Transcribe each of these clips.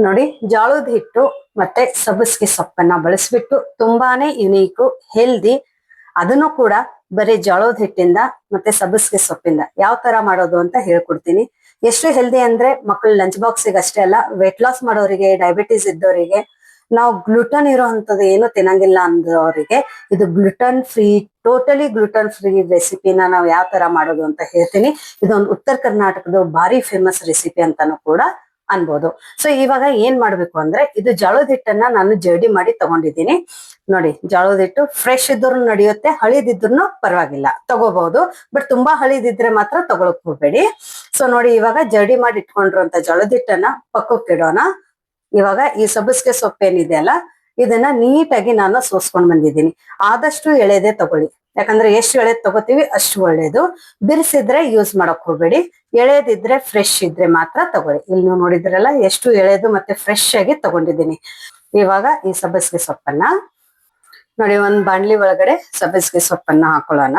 ನೋಡಿ, ಜೋಳದ ಹಿಟ್ಟು ಮತ್ತೆ ಸಬ್ಬಸಿಗೆ ಸೊಪ್ಪನ್ನ ಬಳಸ್ಬಿಟ್ಟು ತುಂಬಾನೇ ಯುನೀಕ್, ಹೆಲ್ದಿ, ಅದನ್ನು ಕೂಡ ಬರೀ ಜೋಳದ ಹಿಟ್ಟಿಂದ ಮತ್ತೆ ಸಬ್ಬಸಿಗೆ ಸೊಪ್ಪಿಂದ ಯಾವ ತರ ಮಾಡೋದು ಅಂತ ಹೇಳ್ಕೊಡ್ತೀನಿ. ಎಷ್ಟು ಹೆಲ್ದಿ ಅಂದ್ರೆ ಮಕ್ಕಳು ಲಂಚ್ ಬಾಕ್ಸಿಗೆ ಅಷ್ಟೇ ಅಲ್ಲ, ವೆಯ್ಟ್ ಲಾಸ್ ಮಾಡೋರಿಗೆ, ಡಯಾಬಿಟಿಸ್ ಇದ್ದವರಿಗೆ, ನಾವು ಗ್ಲುಟನ್ ಇರೋಂಥದ್ದು ಏನು ತಿನ್ನಂಗಿಲ್ಲ ಅಂದವರಿಗೆ ಇದು gluten free, totally gluten free ರೆಸಿಪಿನ ನಾವು ಯಾವ ತರ ಮಾಡೋದು ಅಂತ ಹೇಳ್ತೀನಿ. ಇದೊಂದು ಉತ್ತರ ಕರ್ನಾಟಕದ ಭಾರಿ ಫೇಮಸ್ ರೆಸಿಪಿ ಅಂತಾನು ಕೂಡ ಅನ್ಬೋದು. ಸೊ ಇವಾಗ ಏನ್ ಮಾಡ್ಬೇಕು ಅಂದ್ರೆ, ಇದು ಜೋಳದ ಹಿಟ್ಟನ್ನ ನಾನು ಜರಡಿ ಮಾಡಿ ತಗೊಂಡಿದ್ದೀನಿ. ನೋಡಿ, ಜೋಳದ ಹಿಟ್ಟು ಫ್ರೆಶ್ ಇದ್ರು ನಡೆಯುತ್ತೆ, ಹಳಿದಿದ್ರು ಪರವಾಗಿಲ್ಲ, ತಗೋಬಹುದು. ಬಟ್ ತುಂಬಾ ಹಳಿದಿದ್ರೆ ಮಾತ್ರ ತಗೊಳಕ್ ಹೋಗ್ಬೇಡಿ. ಸೊ ನೋಡಿ, ಇವಾಗ ಜರಡಿ ಮಾಡಿ ಇಟ್ಕೊಂಡಿರುವಂತ ಜೋಳದ ಹಿಟ್ಟನ್ನ ಪಕ್ಕಕ್ಕೆ ಇಡೋಣ. ಇವಾಗ ಈ ಸಬ್ಬಸಿಗೆ ಸೊಪ್ಪು ಏನಿದೆ ಅಲ್ಲ, ಇದನ್ನ ನೀಟಾಗಿ ನಾನು ಸೋಸ್ಕೊಂಡ್ ಬಂದಿದ್ದೀನಿ. ಆದಷ್ಟು ಎಳೆದೇ ತಗೊಳ್ಳಿ, ಯಾಕಂದ್ರೆ ಎಷ್ಟು ಎಳೆದ್ ತಗೋತೀವಿ ಅಷ್ಟು ಒಳ್ಳೇದು. ಬಿರ್ಸಿದ್ರೆ ಯೂಸ್ ಮಾಡಕ್ ಹೋಗ್ಬೇಡಿ, ಎಳೆದಿದ್ರೆ ಫ್ರೆಶ್ ಇದ್ರೆ ಮಾತ್ರ ತಗೊಳ್ಳಿ. ಇಲ್ಲಿ ನೀವು ನೋಡಿದ್ರಲ್ಲ ಎಷ್ಟು ಎಳೆದು ಮತ್ತೆ ಫ್ರೆಶ್ ಆಗಿ ತಗೊಂಡಿದ್ದೀನಿ. ಇವಾಗ ಈ ಸಬ್ಬಸಿಗೆ ಸೊಪ್ಪನ್ನ ನೋಡಿ, ಒಂದ್ ಬಾಣ್ಲಿ ಒಳಗಡೆ ಸಬ್ಬಸಿಗೆ ಸೊಪ್ಪನ್ನ ಹಾಕೊಳ್ಳೋಣ.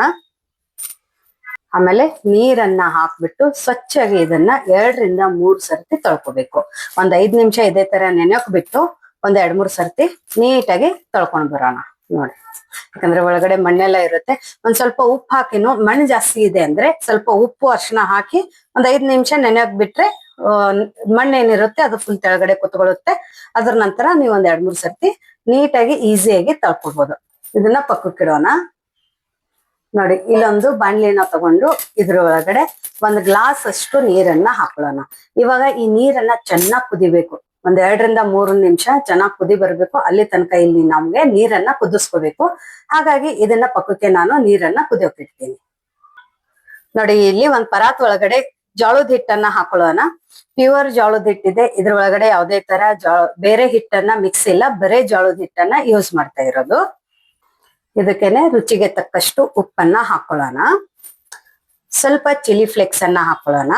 ಆಮೇಲೆ ನೀರನ್ನ ಹಾಕ್ಬಿಟ್ಟು ಸ್ವಚ್ಛಾಗಿ ಇದನ್ನ 2ರಿಂದ 3 ಸರ್ತಿ ತೊಳ್ಕೊಬೇಕು. ಒಂದ್ 5 ನಿಮಿಷ ಇದೇ ತರ ನೆನೆಯಕ್ ಬಿಟ್ಟು ಒಂದ್ 2-3 ಸರ್ತಿ ನೀಟಾಗಿ ತೊಳ್ಕೊಂಡ್ ಬರೋಣ. ನೋಡಿ, ಯಾಕಂದ್ರೆ ಒಳಗಡೆ ಮಣ್ಣೆಲ್ಲ ಇರುತ್ತೆ. ಒಂದ್ ಸ್ವಲ್ಪ ಉಪ್ಪು ಹಾಕಿನು, ಮಣ್ಣು ಜಾಸ್ತಿ ಇದೆ ಅಂದ್ರೆ ಸ್ವಲ್ಪ ಉಪ್ಪು ಅರಿಶಿನ ಹಾಕಿ ಒಂದ್ 5 ನಿಮಿಷ ನೆನೆಯಕ್ ಬಿಟ್ರೆ ಮಣ್ಣೇನಿರುತ್ತೆ ಅದು ಫುಲ್ ಕೆಳಗಡೆ ಕುತ್ಕೊಳ್ಳುತ್ತೆ. ಅದ್ರ ನಂತರ ನೀವು ಒಂದ್ 2-3 ಸರ್ತಿ ನೀಟಾಗಿ ಈಸಿಯಾಗಿ ತೊಳ್ಕೊಬಹುದು. ಇದನ್ನ ಪಕ್ಕಕ್ಕಿಡೋಣ. ನೋಡಿ, ಇಲ್ಲೊಂದು ಬಾಣ್ಲಿನ ತಗೊಂಡು ಇದ್ರ ಒಳಗಡೆ 1 ಗ್ಲಾಸ್ ಅಷ್ಟು ನೀರನ್ನ ಹಾಕೊಳ್ಳೋಣ. ಇವಾಗ ಈ ನೀರನ್ನ ಚೆನ್ನಾಗಿ ಕುದಿಬೇಕು. ಒಂದ್ 2ರಿಂದ 3 ನಿಮಿಷ ಚೆನ್ನಾಗಿ ಕುದಿ ಬರ್ಬೇಕು. ಅಲ್ಲಿ ತನಕ ಇಲ್ಲಿ ನಮ್ಗೆ ನೀರನ್ನ ಕುದಿಸ್ಕೋಬೇಕು. ಹಾಗಾಗಿ ಇದನ್ನ ಪಕ್ಕಕ್ಕೆ ನಾನು ನೀರನ್ನ ಕುದಿಯೋಕೆ ಇಡ್ತೀನಿ. ನೋಡಿ, ಇಲ್ಲಿ ಒಂದ್ ಪರಾತ್ ಒಳಗಡೆ ಜೋಳದ ಹಿಟ್ಟನ್ನ ಹಾಕೊಳ್ಳೋಣ. ಪ್ಯೂರ್ ಜೋಳದ ಹಿಟ್ಟಿದೆ, ಇದ್ರ ಒಳಗಡೆ ಯಾವುದೇ ತರ ಬೇರೆ ಹಿಟ್ಟನ್ನ ಮಿಕ್ಸ್ ಇಲ್ಲ, ಬರೇ ಜೋಳದ ಹಿಟ್ಟನ್ನ ಯೂಸ್ ಮಾಡ್ತಾ ಇರೋದು. ಇದಕ್ಕೇನೆ ರುಚಿಗೆ ತಕ್ಕಷ್ಟು ಉಪ್ಪನ್ನ ಹಾಕೊಳ್ಳೋಣ. ಸ್ವಲ್ಪ ಚಿಲ್ಲಿ ಫ್ಲೇಕ್ಸ್ ಅನ್ನ ಹಾಕೊಳ್ಳೋಣ.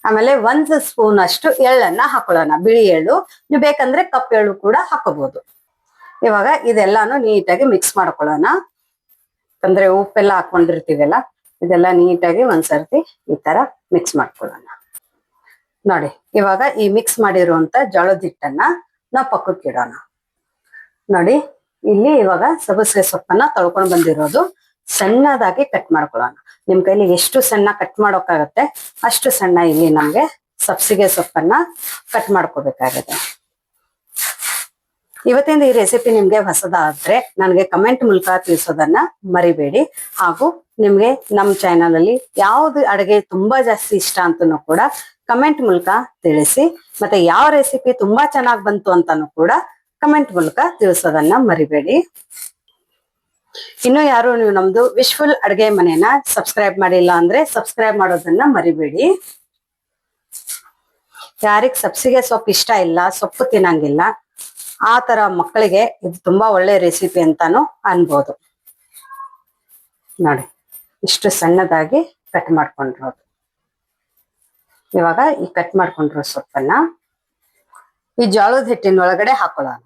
ಆಮೇಲೆ 1 ಸ್ಪೂನ್ ಅಷ್ಟು ಎಳ್ಳನ್ನ ಹಾಕೊಳ್ಳೋಣ, ಬಿಳಿ ಎಳ್ಳು. ನೀವು ಬೇಕಂದ್ರೆ ಕಪ್ ಎಳ್ಳು ಕೂಡ ಹಾಕೋಬಹುದು. ಇವಾಗ ಇದೆಲ್ಲಾನು ನೀಟಾಗಿ ಮಿಕ್ಸ್ ಮಾಡ್ಕೊಳ್ಳೋಣ. ಅಂದ್ರೆ ಉಪ್ಪೆಲ್ಲ ಹಾಕೊಂಡಿರ್ತೀವಲ್ಲ, ಇದೆಲ್ಲ ನೀಟಾಗಿ ಒಂದ್ಸರ್ತಿ ಈ ತರ ಮಿಕ್ಸ್ ಮಾಡ್ಕೊಳ್ಳೋಣ. ನೋಡಿ, ಇವಾಗ ಈ ಮಿಕ್ಸ್ ಮಾಡಿರುವಂತ ಜೋಳದ ಹಿಟ್ಟನ್ನ ನಾವು ಪಕ್ಕಕ್ಕೆ ಇಡೋಣ. ನೋಡಿ, ಇಲ್ಲಿ ಇವಾಗ ಸಬ್ಬಸಿಗೆ ಸೊಪ್ಪನ್ನ ತೊಳ್ಕೊಂಡ್ ಬಂದಿರೋದು ಸಣ್ಣದಾಗಿ ಕಟ್ ಮಾಡ್ಕೊಳ್ಳೋಣ. ನಿಮ್ ಕೈಲಿ ಎಷ್ಟು ಸಣ್ಣ ಕಟ್ ಮಾಡೋಕ್ಕಾಗತ್ತೆ ಅಷ್ಟು ಸಣ್ಣ ಇಲ್ಲಿ ನಮ್ಗೆ ಸಬ್ಬಸಿಗೆ ಸೊಪ್ಪನ್ನ ಕಟ್ ಮಾಡ್ಕೋಬೇಕಾಗತ್ತೆ. ಇವತ್ತಿಂದ ಈ ರೆಸಿಪಿ ನಿಮ್ಗೆ ಹೊಸದಾದ್ರೆ ನನಗೆ ಕಮೆಂಟ್ ಮೂಲಕ ತಿಳಿಸೋದನ್ನ ಮರಿಬೇಡಿ. ಹಾಗೂ ನಿಮ್ಗೆ ನಮ್ಮ ಚಾನೆಲ್ ಅಲ್ಲಿ ಯಾವ್ದು ಅಡುಗೆ ತುಂಬಾ ಜಾಸ್ತಿ ಇಷ್ಟ ಅಂತನೂ ಕೂಡ ಕಮೆಂಟ್ ಮೂಲಕ ತಿಳಿಸಿ. ಮತ್ತೆ ಯಾವ ರೆಸಿಪಿ ತುಂಬಾ ಚೆನ್ನಾಗಿ ಬಂತು ಅಂತಾನು ಕೂಡ ಕಮೆಂಟ್ ಮೂಲಕ ತಿಳಿಸೋದನ್ನ ಮರಿಬೇಡಿ. ಇನ್ನು ಯಾರು ನೀವು ನಮ್ದು ವಿಶ್ಫುಲ್ ಅಡುಗೆ ಮನೆನ ಸಬ್ಸ್ಕ್ರೈಬ್ ಮಾಡಿಲ್ಲ ಅಂದ್ರೆ ಸಬ್ಸ್ಕ್ರೈಬ್ ಮಾಡೋದನ್ನ ಮರಿಬೇಡಿ. ಯಾರಿಗ್ ಸಬ್ಸಿಗೆ ಸೊಪ್ಪು ಇಷ್ಟ ಇಲ್ಲ, ಸೊಪ್ಪು ತಿನ್ನಂಗಿಲ್ಲ, ಆ ತರ ಮಕ್ಕಳಿಗೆ ಇದು ತುಂಬಾ ಒಳ್ಳೆ ರೆಸಿಪಿ ಅಂತಾನು ಅನ್ಬೋದು. ನೋಡಿ, ಇಷ್ಟು ಸಣ್ಣದಾಗಿ ಕಟ್ ಮಾಡ್ಕೊಂಡಿರೋದು. ಇವಾಗ ಈ ಕಟ್ ಮಾಡ್ಕೊಂಡಿರೋ ಸೊಪ್ಪನ್ನ ಈ ಜೋಳದ ಹಿಟ್ಟಿನ ಒಳಗಡೆ ಹಾಕೊಳ್ಳೋಣ.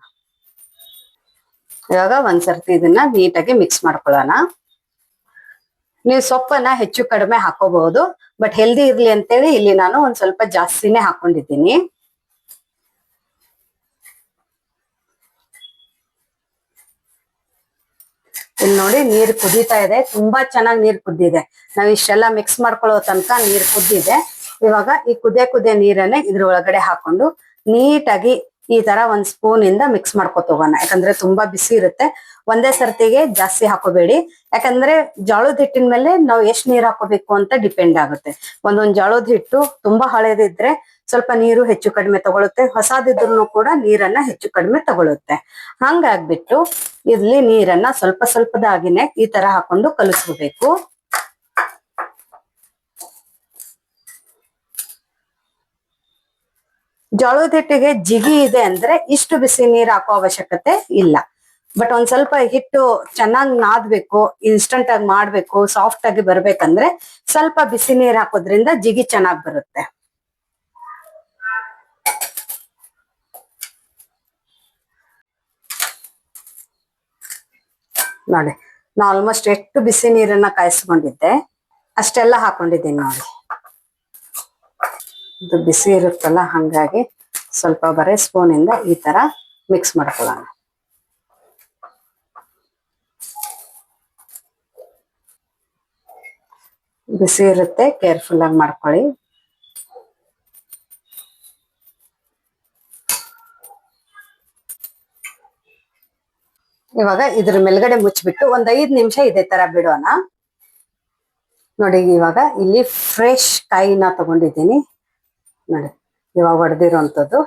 ಇವಾಗ ಒಂದ್ಸರ್ತಿ ಇದನ್ನ ನೀಟಾಗಿ ಮಿಕ್ಸ್ ಮಾಡ್ಕೊಳ್ಳೋಣ. ನೀವು ಸೊಪ್ಪನ್ನ ಹೆಚ್ಚು ಕಡಿಮೆ ಹಾಕೋಬಹುದು, ಬಟ್ ಹೆಲ್ದಿ ಇರ್ಲಿ ಅಂತೇಳಿ ಇಲ್ಲಿ ನಾನು ಒಂದ್ ಸ್ವಲ್ಪ ಜಾಸ್ತಿನೇ ಹಾಕೊಂಡಿದ್ದೀನಿ. ಇಲ್ಲಿ ನೋಡಿ, ನೀರ್ ಕುದೀತಾ ಇದೆ, ತುಂಬಾ ಚೆನ್ನಾಗಿ ನೀರ್ ಕುದ್ದಿದೆ. ನಾವ್ ಇಷ್ಟೆಲ್ಲ ಮಿಕ್ಸ್ ಮಾಡ್ಕೊಳ್ಳೋ ತನಕ ನೀರ್ ಕುದ್ದಿದೆ. ಇವಾಗ ಈ ಕುದಿಯ ನೀರನ್ನೇ ಇದ್ರ ಒಳಗಡೆ ಹಾಕೊಂಡು ನೀಟಾಗಿ ಈ ತರ 1 ಸ್ಪೂನ್ ಇಂದ ಮಿಕ್ಸ್ ಮಾಡ್ಕೊತ ಹೋಗೋಣ. ಯಾಕಂದ್ರೆ ತುಂಬಾ ಬಿಸಿ ಇರುತ್ತೆ. ಒಂದೇ ಸರ್ತಿಗೆ ಜಾಸ್ತಿ ಹಾಕೋಬೇಡಿ, ಯಾಕಂದ್ರೆ ಜೋಳದ ಹಿಟ್ಟಿನ ಮೇಲೆ ನಾವು ಎಷ್ಟ್ ನೀರ್ ಹಾಕೋಬೇಕು ಅಂತ ಡಿಪೆಂಡ್ ಆಗುತ್ತೆ. ಒಂದೊಂದ್ ಜೋಳದ ಹಿಟ್ಟು ತುಂಬಾ ಹಳೇದಿದ್ರೆ ಸ್ವಲ್ಪ ನೀರು ಹೆಚ್ಚು ಕಡಿಮೆ ತಗೊಳುತ್ತೆ, ಹೊಸದಿದ್ರು ಕೂಡ ನೀರನ್ನ ಹೆಚ್ಚು ಕಡಿಮೆ ತಗೊಳುತ್ತೆ. ಹಂಗಾಗ್ಬಿಟ್ಟು ಇಲ್ಲಿ ನೀರನ್ನ ಸ್ವಲ್ಪ ಸ್ವಲ್ಪದಾಗಿನೇ ಈ ತರ ಹಾಕೊಂಡು ಕಲಿಸ್ಕೋಬೇಕು. ಜೋಳದ ಹಿಟ್ಟಿಗೆ ಜಿಗಿ ಇದೆ ಅಂದ್ರೆ ಇಷ್ಟು ಬಿಸಿ ನೀರು ಹಾಕೋ ಅವಶ್ಯಕತೆ ಇಲ್ಲ. ಬಟ್ ಒಂದ್ ಸ್ವಲ್ಪ ಹಿಟ್ಟು ಚೆನ್ನಾಗಿ ನಾದ್ಬೇಕು, ಇನ್ಸ್ಟಂಟ್ ಆಗಿ ಮಾಡ್ಬೇಕು, ಸಾಫ್ಟ್ ಆಗಿ ಬರ್ಬೇಕಂದ್ರೆ ಸ್ವಲ್ಪ ಬಿಸಿ ನೀರು ಹಾಕೋದ್ರಿಂದ ಜಿಗಿ ಚೆನ್ನಾಗಿ ಬರುತ್ತೆ. ನೋಡಿ, ನಾ ಆಲ್ಮೋಸ್ಟ್ ಎಷ್ಟು ಬಿಸಿ ನೀರನ್ನ ಕಾಯಿಸ್ಕೊಂಡಿದ್ದೆ ಅಷ್ಟೆಲ್ಲ ಹಾಕೊಂಡಿದ್ದೀನಿ. ನೋಡಿ, ಇದು ಬಿಸಿ ಇರುತ್ತಲ್ಲ, ಹಂಗಾಗಿ ಸ್ವಲ್ಪ ಬರೀ ಸ್ಪೂನ್ ಇಂದ ಈ ತರ ಮಿಕ್ಸ್ ಮಾಡ್ಕೊಳ್ಳೋಣ. ಬಿಸಿ ಇರುತ್ತೆ, ಕೇರ್ಫುಲ್ ಆಗಿ ಮಾಡ್ಕೊಳ್ಳಿ. ಇವಾಗ ಇದ್ರ ಮೇಲ್ಗಡೆ ಮುಚ್ಚಿಬಿಟ್ಟು ಒಂದ್ 5 ನಿಮಿಷ ಇದೇ ತರ ಬಿಡೋಣ. ನೋಡಿ ಇವಾಗ ಇಲ್ಲಿ ಫ್ರೆಶ್ ಕಾಯಿನ ತಗೊಂಡಿದ್ದೀನಿ ನೋಡಿ, ಇವಾಗ ಹೊಡೆದಿರೋಂಥದ್ದು.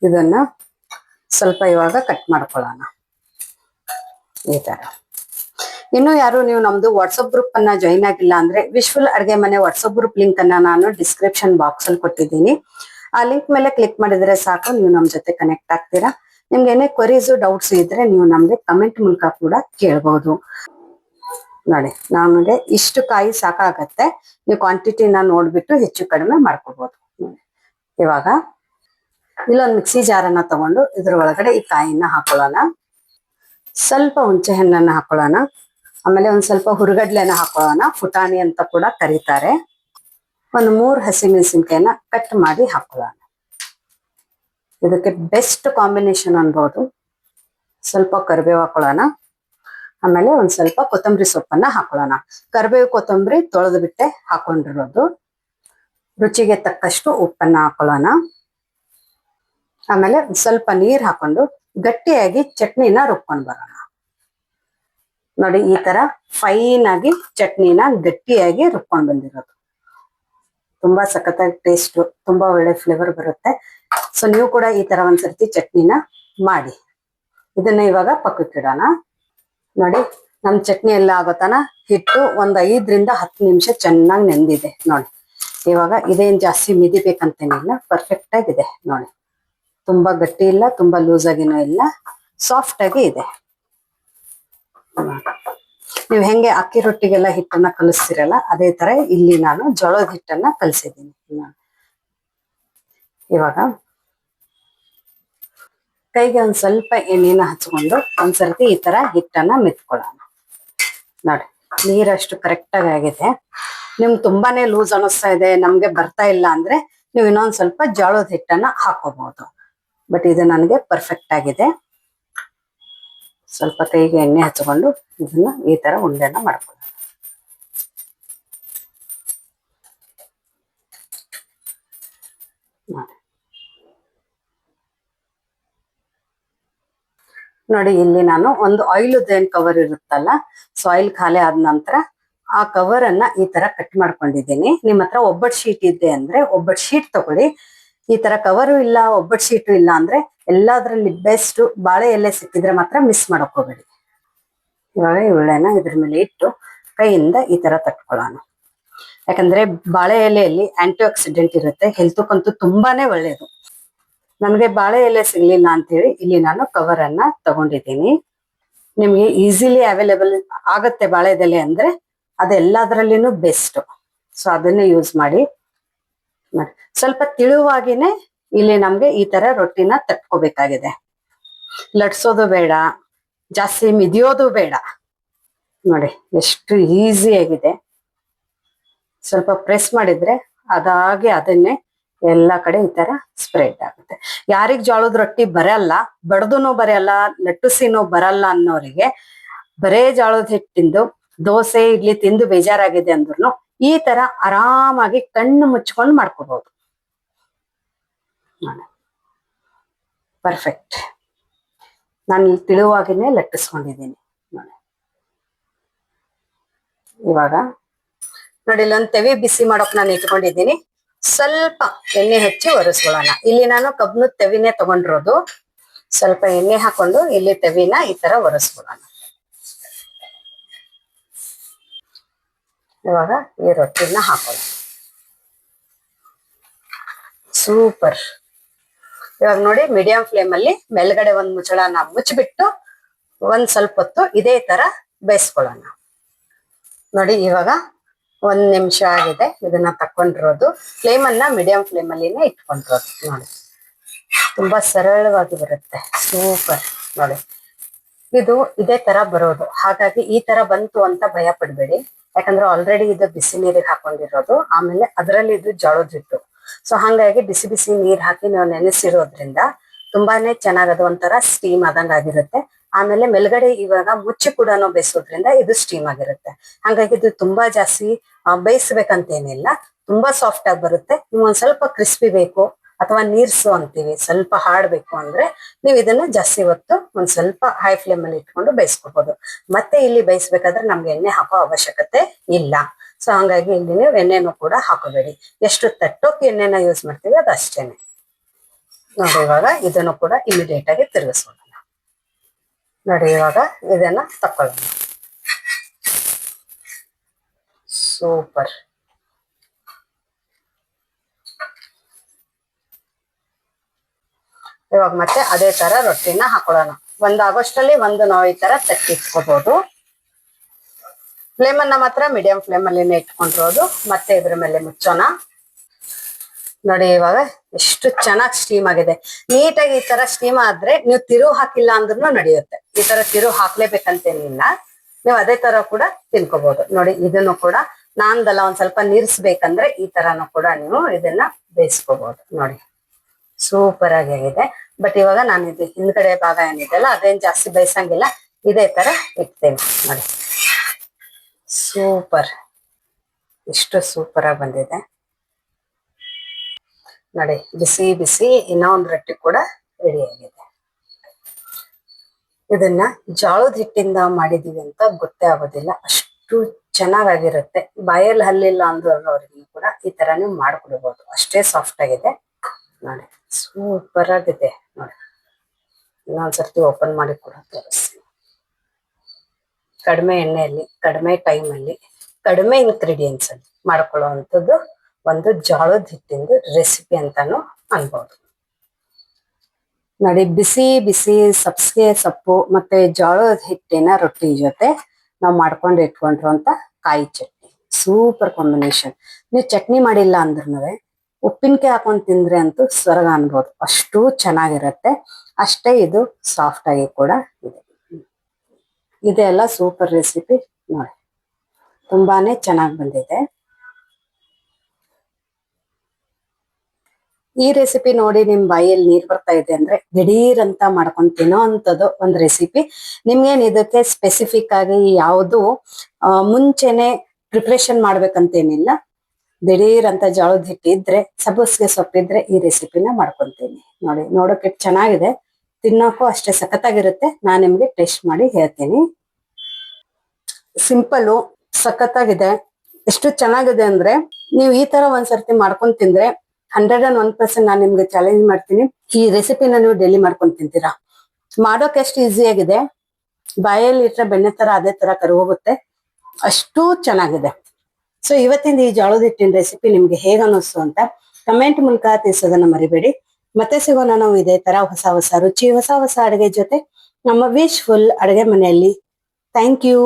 ಇದನ್ನ ಸ್ವಲ್ಪ ಇವಾಗ ಕಟ್ ಮಾಡ್ಕೊಳ್ಳೋಣ ಈ ತರ. ಇನ್ನು ಯಾರು ನೀವು ನಮ್ದು ವಾಟ್ಸಪ್ ಗ್ರೂಪ್ ಅನ್ನ ಜಾಯಿನ್ ಆಗಿಲ್ಲ ಅಂದ್ರೆ ವಿಶ್ವಲ್ ಅಡ್ಗೆ ಮನೆ ವಾಟ್ಸಪ್ ಗ್ರೂಪ್ ಲಿಂಕ್ ಅನ್ನ ನಾನು ಡಿಸ್ಕ್ರಿಪ್ಷನ್ ಬಾಕ್ಸ್ ಅಲ್ಲಿ ಕೊಟ್ಟಿದ್ದೀನಿ. ಆ ಲಿಂಕ್ ಮೇಲೆ ಕ್ಲಿಕ್ ಮಾಡಿದ್ರೆ ಸಾಕು, ನೀವು ನಮ್ ಜೊತೆ ಕನೆಕ್ಟ್ ಆಗ್ತೀರಾ. ನಿಮ್ಗೆ ಏನೇ ಕ್ವರೀಸ್ ಡೌಟ್ಸ್ ಇದ್ರೆ ನೀವು ನಮ್ಗೆ ಕಮೆಂಟ್ ಮೂಲಕ ಕೂಡ ಕೇಳ್ಬಹುದು. ನೋಡಿ ನಮಗೆ ಇಷ್ಟು ಕಾಯಿ ಸಾಕಾಗತ್ತೆ. ನೀವು ಕ್ವಾಂಟಿಟಿನ ನೋಡ್ಬಿಟ್ಟು ಹೆಚ್ಚು ಕಡಿಮೆ ಮಾಡ್ಕೋಬಹುದು. ಇವಾಗ ಇಲ್ಲೊಂದು ಮಿಕ್ಸಿ ಜಾರನ್ನ ತಗೊಂಡು ಇದ್ರ ಒಳಗಡೆ ಈ ಕಾಯಿನ ಹಾಕೊಳ್ಳೋಣ. ಸ್ವಲ್ಪ ಹುಣಸೆ ಹಣ್ಣನ್ನ ಹಾಕೊಳ್ಳೋಣ. ಆಮೇಲೆ ಒಂದ್ ಸ್ವಲ್ಪ ಹುರುಗಡ್ಲೆನ ಹಾಕೊಳ್ಳೋಣ, ಪುಟಾಣಿ ಅಂತ ಕೂಡ ಕರೀತಾರೆ. ಒಂದು 3 ಹಸಿಮೆಣಸಿನ್ಕಾಯಿನ ಕಟ್ ಮಾಡಿ ಹಾಕೊಳ್ಳೋಣ. ಇದಕ್ಕೆ ಬೆಸ್ಟ್ ಕಾಂಬಿನೇಷನ್ ಅನ್ಬೋದು. ಸ್ವಲ್ಪ ಕರಿಬೇವು ಹಾಕೊಳ್ಳೋಣ. ಆಮೇಲೆ ಒಂದ್ ಸ್ವಲ್ಪ ಕೊತ್ತಂಬರಿ ಸೊಪ್ಪನ್ನ ಹಾಕೊಳ್ಳೋಣ. ಕರಿಬೇವು ಕೊತ್ತಂಬರಿ ತೊಳೆದು ಬಿಟ್ಟೆ ಹಾಕೊಂಡಿರೋದು. ರುಚಿಗೆ ತಕ್ಕಷ್ಟು ಉಪ್ಪನ್ನ ಹಾಕೊಳ್ಳೋಣ. ಆಮೇಲೆ ಸ್ವಲ್ಪ ನೀರ್ ಹಾಕೊಂಡು ಗಟ್ಟಿಯಾಗಿ ಚಟ್ನಿನ ರುಬ್ಕೊಂಡು ಬರೋಣ. ನೋಡಿ ಈ ತರ ಫೈನ್ ಆಗಿ ಚಟ್ನಿನ ಗಟ್ಟಿಯಾಗಿ ರುಬ್ಕೊಂಡು ಬಂದಿರೋದು. ತುಂಬಾ ಸಖತ್ತಾಗಿ ಟೇಸ್ಟ್, ತುಂಬಾ ಒಳ್ಳೆ ಫ್ಲೇವರ್ ಬರುತ್ತೆ. ಸೊ ನೀವು ಕೂಡ ಈ ತರ ಒಂದ್ಸರ್ತಿ ಚಟ್ನಿನ ಮಾಡಿ. ಇದನ್ನ ಇವಾಗ ಪಕ್ಕಕ್ಕೆ ಇಡೋಣ. ನೋಡಿ ನಮ್ ಚಟ್ನಿ ಎಲ್ಲ ಆಗೋತನ ಹಿಟ್ಟು ಒಂದ್ 5 ರಿಂದ 10 ನಿಮಿಷ ಚೆನ್ನಾಗಿ ನೆಂದಿದೆ. ನೋಡಿ ಇವಾಗ ಇದೇನ್ ಜಾಸ್ತಿ ಮಿದಿಬೇಕಂತೇನಿಲ್ಲ, ಪರ್ಫೆಕ್ಟ್ ಆಗಿದೆ. ನೋಡಿ ತುಂಬಾ ಗಟ್ಟಿ ಇಲ್ಲ, ತುಂಬಾ ಲೂಸ್ ಆಗಿನೂ ಇಲ್ಲ, ಸಾಫ್ಟ್ ಆಗಿ ಇದೆ. ನೀವು ಹೆಂಗೆ ಅಕ್ಕಿ ರೊಟ್ಟಿಗೆಲ್ಲ ಹಿಟ್ಟನ್ನ ಕಲಿಸ್ತಿರಲ್ಲ ಅದೇ ತರ ಇಲ್ಲಿ ನಾನು ಜೋಳದ ಹಿಟ್ಟನ್ನ ಕಲಿಸಿದ್ದೀನಿ. ಇವಾಗ ಕೈಗೆ ಒಂದ್ ಸ್ವಲ್ಪ ಎಣ್ಣೆನ ಹಚ್ಕೊಂಡು ಒಂದ್ಸರ್ತಿ ಈ ತರ ಹಿಟ್ಟನ್ನ ಮೆತ್ಕೊಳ್ಳೋಣ. ನೋಡಿ ನೀರಷ್ಟು ಕರೆಕ್ಟ್ ಆಗಿದೆ. ನಿಮ್ಗೆ ತುಂಬಾನೇ ಲೂಸ್ ಅನಿಸ್ತಾ ಇದೆ, ನಮ್ಗೆ ಬರ್ತಾ ಇಲ್ಲ ಅಂದ್ರೆ ನೀವು ಇನ್ನೊಂದ್ ಸ್ವಲ್ಪ ಜೋಳದ ಹಿಟ್ಟನ್ನ ಹಾಕೋಬಹುದು. ಬಟ್ ಇದು ನನಗೆ ಪರ್ಫೆಕ್ಟ್ ಆಗಿದೆ. ಸ್ವಲ್ಪ ಕೈಗೆ ಎಣ್ಣೆ ಹಚ್ಕೊಂಡು ಇದನ್ನ ಈ ತರ ಉಂಡೆನ ಮಾಡ್ಕೊಳ್ಳೋಣ. ನೋಡಿ ಇಲ್ಲಿ ನಾನು ಒಂದು ಆಯಿಲ್ದು ಏನ್ ಕವರ್ ಇರುತ್ತಲ್ಲ, ಸೊ ಆಯಿಲ್ ಖಾಲಿ ಆದ ನಂತರ ಆ ಕವರ್ ಅನ್ನ ಈ ತರ ಕಟ್ ಮಾಡ್ಕೊಂಡಿದ್ದೀನಿ. ನಿಮ್ ಹತ್ರ ಒಬ್ಬಟ್ಟು ಶೀಟ್ ಇದೆ ಅಂದ್ರೆ ಒಬ್ಬಟ್ಟು ಶೀಟ್ ತಗೊಳ್ಳಿ. ಈ ತರ ಕವರು ಇಲ್ಲ, ಒಬ್ಬಟ್ಟು ಶೀಟು ಇಲ್ಲ ಅಂದ್ರೆ ಎಲ್ಲಾದ್ರಲ್ಲಿ ಬೆಸ್ಟ್ ಬಾಳೆ ಎಲೆ ಸಿಕ್ಕಿದ್ರೆ ಮಾತ್ರ ಮಿಸ್ ಮಾಡಕ್ ಹೋಗ್ಬೇಡಿ. ಇವಾಗ ಎಳೆನ ಇದ್ರ ಮೇಲೆ ಇಟ್ಟು ಕೈಯಿಂದ ಈ ತರ ತಟ್ಕೊಳ್ಳೋಣ. ಯಾಕಂದ್ರೆ ಬಾಳೆ ಎಲೆಯಲ್ಲಿ ಆಂಟಿ ಆಕ್ಸಿಡೆಂಟ್ ಇರುತ್ತೆ, ಹೆಲ್ತ್ಕ್ಕಂತೂ ತುಂಬಾನೇ ಒಳ್ಳೇದು. ನಮ್ಗೆ ಬಾಳೆ ಎಲೆ ಸಿಗ್ಲಿಲ್ಲ ಅಂತ ಹೇಳಿ ಇಲ್ಲಿ ನಾನು ಕವರ್ ಅನ್ನ ತಗೊಂಡಿದ್ದೀನಿ. ನಿಮ್ಗೆ ಈಸಿಲಿ ಅವೈಲೇಬಲ್ ಆಗತ್ತೆ ಬಾಳೆ ಎಲೆ ಅಂದ್ರೆ ಅದೆಲ್ಲದ್ರಲ್ಲಿನೂ ಬೆಸ್ಟ್. ಸೊ ಅದನ್ನೇ ಯೂಸ್ ಮಾಡಿ. ಸ್ವಲ್ಪ ತಿಳುವಾಗಿನೇ ಇಲ್ಲಿ ನಮ್ಗೆ ಈ ತರ ರೊಟ್ಟಿನ ತಟ್ಕೋಬೇಕಾಗಿದೆ. ಲಟ್ಸೋದು ಬೇಡ, ಜಾಸ್ತಿ ಮಿದಿಯೋದು ಬೇಡ. ನೋಡಿ ಎಷ್ಟು ಈಸಿ ಆಗಿದೆ. ಸ್ವಲ್ಪ ಪ್ರೆಸ್ ಮಾಡಿದ್ರೆ ಅದಾಗೆ ಅದನ್ನೇ ಎಲ್ಲಾ ಕಡೆ ಈ ತರ ಸ್ಪ್ರೆಡ್ ಆಗುತ್ತೆ. ಯಾರಿಗ್ ಜೋಳದ ರೊಟ್ಟಿ ಬರಲ್ಲ, ಬಡದುನು ಬರಲ್ಲ, ಲಟ್ಟುಸಿನೂ ಬರಲ್ಲ ಅನ್ನೋರಿಗೆ ಬರೇ ಜೋಳದ ಹಿಟ್ಟಿಂದು ದೋಸೆ ಇಡ್ಲಿ ತಿಂದು ಬೇಜಾರಾಗಿದೆ ಅಂದ್ರೂ ಈ ತರ ಆರಾಮಾಗಿ ಕಣ್ಣು ಮುಚ್ಕೊಂಡು ಮಾಡ್ಕೋಬಹುದು. ಪರ್ಫೆಕ್ಟ್. ನಾನು ಇಲ್ಲಿ ತಿಳುವಾಗಿನೇ ಲಟ್ಟಿಸ್ಕೊಂಡಿದ್ದೀನಿ. ಇವಾಗ ನೋಡಿ ಇಲ್ಲೊಂದು ತೆವಿ ಬಿಸಿ ಮಾಡೋಕ್ ನಾನು ಇಟ್ಕೊಂಡಿದ್ದೀನಿ. ಸ್ವಲ್ಪ ಎಣ್ಣೆ ಹಚ್ಚಿ ಒರೆಸ್ಕೊಳ್ಳೋಣ. ಇಲ್ಲಿ ನಾನು ಕಬ್ಬಿಣದ ತೆವಿನೇ ತಗೊಂಡಿರೋದು. ಸ್ವಲ್ಪ ಎಣ್ಣೆ ಹಾಕೊಂಡು ಇಲ್ಲಿ ತೆವಿನ ಈ ತರ ಒರೆಸ್ಕೊಳ್ಳೋಣ. ಇವಾಗ ಈ ರೊಟ್ಟಿನ ಹಾಕೊಳ್ಳೋಣ. ಸೂಪರ್. ಇವಾಗ ನೋಡಿ ಮೀಡಿಯಂ ಫ್ಲೇಮ್ ಅಲ್ಲಿ ಮೇಲ್ಗಡೆ ಒಂದ್ ಮುಚ್ಚಳನ ಮುಚ್ಚಿಬಿಟ್ಟು ಒಂದ್ ಸ್ವಲ್ಪ ಹೊತ್ತು ಇದೇ ತರ ಬೇಯಿಸ್ಕೊಳ್ಳೋಣ. ನೋಡಿ ಇವಾಗ 1 ನಿಮಿಷ ಆಗಿದೆ. ಇದನ್ನ ತಕೊಂಡಿರೋದು. ಫ್ಲೇಮ್ ಅನ್ನ ಮೀಡಿಯಂ ಫ್ಲೇಮ್ ಅಲ್ಲಿನೇ ಇಟ್ಕೊಂಡಿರೋದು. ನೋಡಿ ತುಂಬಾ ಸರಳವಾಗಿ ಬರುತ್ತೆ. ಸೂಪರ್. ನೋಡಿ ಇದು ಇದೇ ತರ ಬರೋದು. ಹಾಗಾಗಿ ಈ ತರ ಬಂತು ಅಂತ ಭಯ ಪಡ್ಬೇಡಿ. ಯಾಕಂದ್ರೆ ಆಲ್ರೆಡಿ ಇದು ಬಿಸಿ ನೀರಿಗೆ ಹಾಕೊಂಡಿರೋದು. ಆಮೇಲೆ ಅದರಲ್ಲಿ ಇದು ಜೋಳದ ಹಿಟ್ಟು. ಸೊ ಹಾಗಾಗಿ ಬಿಸಿ ಬಿಸಿ ನೀರ್ ಹಾಕಿ ನಾವು ನೆನೆಸಿರೋದ್ರಿಂದ ತುಂಬಾನೇ ಚೆನ್ನಾಗದು, ಒಂಥರ ಸ್ಟೀಮ್ ಆದಂಗ ಆಗಿರುತ್ತೆ. ಆಮೇಲೆ ಮೇಲ್ಗಡೆ ಇವಾಗ ಮುಚ್ಚಿ ಕೂಡ ಬೇಯಿಸೋದ್ರಿಂದ ಇದು ಸ್ಟೀಮ್ ಆಗಿರುತ್ತೆ. ಹಾಗಾಗಿ ಇದು ತುಂಬಾ ಜಾಸ್ತಿ ಬೇಯಿಸ್ಬೇಕಂತೇನಿಲ್ಲ, ತುಂಬಾ ಸಾಫ್ಟ್ ಆಗಿ ಬರುತ್ತೆ. ನೀವು ಒಂದ್ ಸ್ವಲ್ಪ ಕ್ರಿಸ್ಪಿ ಬೇಕು ಅಥವಾ ನೀರ್ಸು ಅಂತೀವಿ, ಸ್ವಲ್ಪ ಹಾಡ್ಬೇಕು ಅಂದ್ರೆ ನೀವು ಇದನ್ನ ಜಾಸ್ತಿ ಹೊತ್ತು ಒಂದ್ ಸ್ವಲ್ಪ ಹೈ ಫ್ಲೇಮ್ ಅಲ್ಲಿ ಇಟ್ಕೊಂಡು ಬೇಯಿಸ್ಕೋಬಹುದು. ಮತ್ತೆ ಇಲ್ಲಿ ಬೇಯಿಸ್ಬೇಕಾದ್ರೆ ನಮ್ಗೆ ಎಣ್ಣೆ ಹಾಕೋ ಅವಶ್ಯಕತೆ ಇಲ್ಲ. ಸೊ ಹಂಗಾಗಿ ಇಲ್ಲಿ ನೀವು ಎಣ್ಣೆನೂ ಕೂಡ ಹಾಕೋಬೇಡಿ. ಎಷ್ಟು ತಟ್ಟೋಕೆ ಎಣ್ಣೆನ ಯೂಸ್ ಮಾಡ್ತೀವಿ ಅದು ಅಷ್ಟೇನೆ. ನೋಡಿ ಇವಾಗ ಇದನ್ನು ಕೂಡ ಇಮಿಡಿಯೇಟ್ ಆಗಿ ತಿರುಗಿಸೋಣ. ನೋಡಿ ಇವಾಗ ಇದನ್ನ ತಕೊಳ್ಳೋಣ. ಸೂಪರ್. ಇವಾಗ ಮತ್ತೆ ಅದೇ ತರ ರೊಟ್ಟಿನ ಹಾಕೊಳ್ಳೋಣ. ಒಂದಾಗೋಷ್ಟರಲ್ಲಿ ಒಂದು ನಾವು ಈ ತರ ತಟ್ಟಿಟ್ಕೋಬಹುದು. ಫ್ಲೇಮ್ ಅನ್ನ ಮಾತ್ರ ಮೀಡಿಯಂ ಫ್ಲೇಮ್ ಅಲ್ಲಿ ಇಟ್ಕೊಂಡಿರೋದು. ಮತ್ತೆ ಇದ್ರ ಮೇಲೆ ಮುಚ್ಚೋಣ. ನೋಡಿ ಇವಾಗ ಎಷ್ಟು ಚೆನ್ನಾಗಿ ಸ್ಟೀಮ್ ಆಗಿದೆ. ನೀಟಾಗಿ ಈ ತರ ಸ್ಟೀಮ್ ಆದ್ರೆ ನೀವು ತಿರುವು ಹಾಕಿಲ್ಲ ಅಂದ್ರೂ ನಡೆಯುತ್ತೆ. ಈ ತರ ತಿರುವು ಹಾಕ್ಲೇಬೇಕಂತೇನಿಲ್ಲ, ನೀವು ಅದೇ ತರ ಕೂಡ ತಿನ್ಕೋಬಹುದು. ನೋಡಿ ಇದನ್ನು ಕೂಡ ನಾನ್ದಲ್ಲ ಒಂದ್ ಸ್ವಲ್ಪ ನೀರ್ಸ್ಬೇಕಂದ್ರೆ ಈ ತರಾನು ಕೂಡ ನೀವು ಇದನ್ನ ಬೇಯಿಸ್ಕೋಬಹುದು. ನೋಡಿ ಸೂಪರ್ ಆಗಿದೆ. ಬಟ್ ಇವಾಗ ನಾನು ಇದು ಹಿಂದ್ಗಡೆ ಭಾಗ ಏನಿದೆಲ್ಲ ಅದೇನ್ ಜಾಸ್ತಿ ಬೇಯಿಸಂಗಿಲ್ಲ, ಇದೇ ತರ ಇಡ್ತೇನೆ. ನೋಡಿ ಸೂಪರ್, ಎಷ್ಟು ಸೂಪರ್ ಆಗಿ ಬಂದಿದೆ. ನೋಡಿ ಬಿಸಿ ಬಿಸಿ ಇನ್ನೊಂದು ರೊಟ್ಟಿ ಕೂಡ ರೆಡಿ ಆಗಿದೆ. ಇದನ್ನ ಜೋಳದ ಹಿಟ್ಟಿಂದ ಮಾಡಿದೀವಿ ಅಂತ ಗೊತ್ತೇ ಆಗೋದಿಲ್ಲ, ಅಷ್ಟು ಚೆನ್ನಾಗಿರುತ್ತೆ. ಬಾಯಲ್ಲಿ ಹಲ್ಲಿಲ್ಲ ಅಂದ್ರವ್ರಿಗೆ ಕೂಡ ಈ ತರ ನೀವು ಮಾಡ್ಕೊಡ್ಬೋದು, ಅಷ್ಟೇ ಸಾಫ್ಟ್ ಆಗಿದೆ. ನೋಡಿ ಸೂಪರ್ ಆಗಿದೆ. ನೋಡಿ ಇನ್ನೊಂದ್ಸರ್ತಿ ಓಪನ್ ಮಾಡಿ ಕೂಡ ತೋರಿಸ್ತೀನಿ. ಕಡಿಮೆ ಎಣ್ಣೆಯಲ್ಲಿ, ಕಡಿಮೆ ಟೈಮ್ ಅಲ್ಲಿ, ಕಡಿಮೆ ಇಂಗ್ರೀಡಿಯೆಂಟ್ಸ್ ಅಲ್ಲಿ ಮಾಡ್ಕೊಳ್ಳುವಂಥದ್ದು ಒಂದು ಜೋಳದ ಹಿಟ್ಟಿಂದು ರೆಸಿಪಿ ಅಂತಾನು ಅನ್ಬೋದು. ನೋಡಿ ಬಿಸಿ ಬಿಸಿ ಸಬ್ಸಿಗೆ ಸೊಪ್ಪು ಮತ್ತೆ ಜೋಳದ ಹಿಟ್ಟಿನ ರೊಟ್ಟಿ ಜೊತೆ ನಾವು ಮಾಡ್ಕೊಂಡು ಇಟ್ಕೊಂಡಿರುವಂತ ಕಾಯಿ ಚಟ್ನಿ, ಸೂಪರ್ ಕಾಂಬಿನೇಷನ್. ನೀವು ಚಟ್ನಿ ಮಾಡಿಲ್ಲ ಅಂದ್ರೂ ಉಪ್ಪಿನಕಾಯಿ ಹಾಕೊಂಡ್ ತಿಂದ್ರೆ ಅಂತೂ ಸ್ವರ್ಗ ಅನ್ಬೋದು, ಅಷ್ಟು ಚೆನ್ನಾಗಿರುತ್ತೆ. ಅಷ್ಟೇ ಇದು ಸಾಫ್ಟ್ ಆಗಿ ಕೂಡ ಇದೆ. ಇದೆಲ್ಲ ಸೂಪರ್ ರೆಸಿಪಿ. ನೋಡಿ ತುಂಬಾನೇ ಚೆನ್ನಾಗಿ ಬಂದಿದೆ. ಈ ರೆಸಿಪಿ ನೋಡಿ ನಿಮ್ ಬಾಯಲ್ಲಿ ನೀರ್ ಬರ್ತಾ ಇದೆ ಅಂದ್ರೆ ದಿಢೀರ್ ಅಂತ ಮಾಡ್ಕೊಂಡ್ ತಿನ್ನೋ ಅಂತದ್ದು ಒಂದ್ ರೆಸಿಪಿ. ನಿಮ್ಗೇನ್ ಇದಕ್ಕೆ ಸ್ಪೆಸಿಫಿಕ್ ಆಗಿ ಯಾವುದು ಮುಂಚೆನೆ ಪ್ರಿಪ್ರೇಷನ್ ಮಾಡ್ಬೇಕಂತೇನಿಲ್ಲ. ದಿಢೀರ್ ಅಂತ ಜೋಳದ ಹಿಟ್ಟಿದ್ರೆ, ಸಬ್ಬಸ್ಗೆ ಸೊಪ್ಪಿದ್ರೆ ಈ ರೆಸಿಪಿನ ಮಾಡ್ಕೊಂತೀನಿ. ನೋಡಿ ನೋಡೋಕೆ ಚೆನ್ನಾಗಿದೆ, ತಿನ್ನೋಕ್ಕೂ ಅಷ್ಟೇ ಸಖತ್ತಾಗಿರುತ್ತೆ. ನಾನ್ ನಿಮ್ಗೆ ಟೇಸ್ಟ್ ಮಾಡಿ ಹೇಳ್ತೀನಿ. ಸಿಂಪಲ್, ಸಖತ್ತಾಗಿದೆ. ಎಷ್ಟು ಚೆನ್ನಾಗಿದೆ ಅಂದ್ರೆ ನೀವು ಈ ತರ ಒಂದ್ಸರ್ತಿ ಮಾಡ್ಕೊಂಡ್ ತಿಂದ್ರೆ 101% ನಾನು ನಿಮ್ಗೆ ಚಾಲೆಂಜ್ ಮಾಡ್ತೀನಿ, ಈ ರೆಸಿಪಿನ ನೀವು ಡೈಲಿ ಮಾಡ್ಕೊಂಡು ತಿಂತೀರಾ. ಮಾಡೋಕೆ ಎಷ್ಟು ಈಸಿ ಆಗಿದೆ, ಬಾಯಲ್ಲಿ ಇಟ್ರೆ ಬೆಣ್ಣೆ ತರ ಅದೇ ತರ ಕರ್ಗೋಗುತ್ತೆ, ಅಷ್ಟು ಚೆನ್ನಾಗಿದೆ. ಸೊ ಇವತ್ತಿನ ಈ ಜೋಳದ ಹಿಟ್ಟಿನ ರೆಸಿಪಿ ನಿಮ್ಗೆ ಹೇಗ ಅನ್ನಿಸ್ತು ಅಂತ ಕಮೆಂಟ್ ಮೂಲಕ ತಿಳಿಸೋದನ್ನ ಮರಿಬೇಡಿ. ಮತ್ತೆ ಸಿಗೋಣ ನಾವು ಇದೇ ತರ ಹೊಸ ಹೊಸ ರುಚಿ, ಹೊಸ ಹೊಸ ಅಡುಗೆ ಜೊತೆ ನಮ್ಮ ವಿಶ್ಫುಲ್ ಅಡುಗೆ ಮನೆಯಲ್ಲಿ. Thank you.